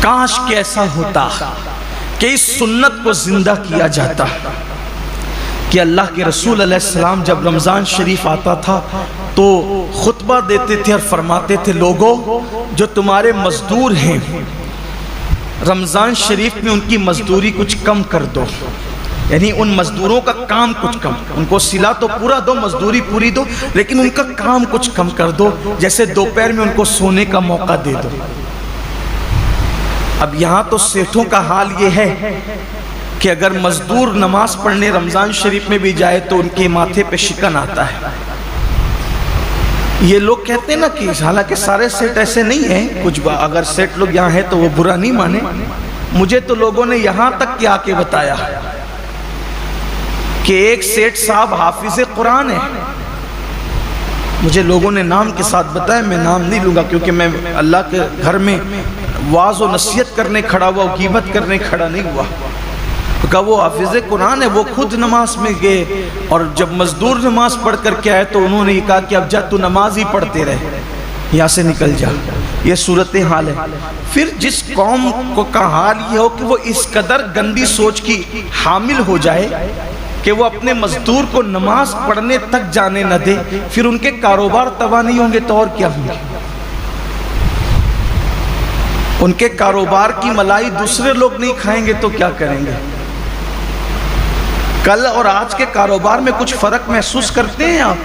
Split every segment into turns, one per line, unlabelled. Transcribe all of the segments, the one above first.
کاش کہ ایسا ہوتا کہ اس سنت کو زندہ کیا جاتا کہ اللہ کے رسول علیہ السلام جب رمضان شریف آتا تھا تو خطبہ دیتے تھے اور فرماتے تھے لوگوں جو تمہارے مزدور ہیں رمضان شریف میں ان کی مزدوری کچھ کم کر دو، یعنی ان مزدوروں کا کام کچھ کم، ان کو صلہ تو پورا دو، مزدوری پوری دو، لیکن ان کا کام کچھ کم کر دو، جیسے دوپہر میں ان کو سونے کا موقع دے دو۔ اب یہاں تو سیٹھوں کا حال یہ ہے کہ اگر مزدور نماز پڑھنے رمضان شریف میں بھی جائے تو ان کے ماتھے پہ شکن آتا ہے۔ یہ لوگ کہتے ہیں نا کہ حالانکہ سارے سیٹ ایسے نہیں ہیں، کچھ اگر سیٹ لوگ یہاں ہیں تو وہ برا نہیں مانے، مجھے تو لوگوں نے یہاں تک کیا کے بتایا کہ ایک سیٹ صاحب حافظ قرآن ہے، مجھے لوگوں نے نام کے ساتھ بتایا، میں نام نہیں لوں گا کیونکہ میں اللہ کے گھر میں واعظ و نصیحت کرنے کھڑا ہوا، غیبت کرنے کھڑا نہیں ہوا۔ کہا وہ حافظ قرآن ہے، وہ خود نماز میں گئے اور جب مزدور نماز پڑھ کر کے آئے تو انہوں نے یہ کہا کہ اب جا تو نماز ہی پڑھتے رہے، یہاں سے نکل جا۔ یہ صورتحال ہے۔ پھر جس قوم کو کا حال یہ ہو کہ وہ اس قدر گندی سوچ کی حامل ہو جائے کہ وہ اپنے مزدور کو نماز پڑھنے تک جانے نہ دے، پھر ان کے کاروبار تباہ نہیں ہوں گے تو اور کیا ہوں گے؟ ان کے کاروبار کی ملائی دوسرے لوگ نہیں کھائیں گے تو کیا کریں گے؟ کل اور آج کے کاروبار میں کچھ فرق محسوس کرتے ہیں آپ؟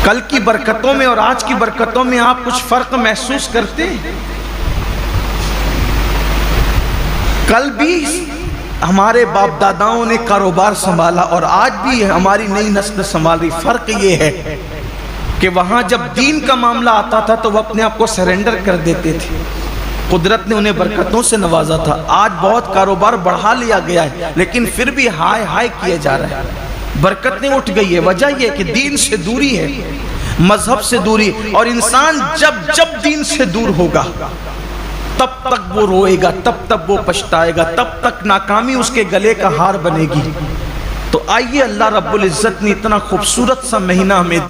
کل کی برکتوں میں اور آج کی برکتوں میں آپ کچھ فرق محسوس کرتے ہیں؟ کل بھی ہمارے باپ داداؤں نے کاروبار سنبھالا اور آج بھی ہماری نئی نسل سنبھال رہی۔ فرق یہ ہے کہ وہاں جب دین کا معاملہ آتا تھا تو وہ اپنے آپ کو سرنڈر کر دیتے تھے، قدرت نے انہیں برکتوں سے نوازا تھا۔ آج بہت کاروبار بڑھا لیا گیا ہے لیکن پھر بھی ہائے ہائے کیے جا رہے ہیں، برکتیں اٹھ گئی ہے۔ وجہ یہ کہ دین سے دوری ہے، مذہب سے دوری، اور انسان جب دین سے دور ہوگا تب تک وہ روئے گا، تب تک وہ پچھتائے گا، تب تک ناکامی اس کے گلے کا ہار بنے گی۔ تو آئیے اللہ رب العزت نے اتنا خوبصورت سا مہینہ ہمیں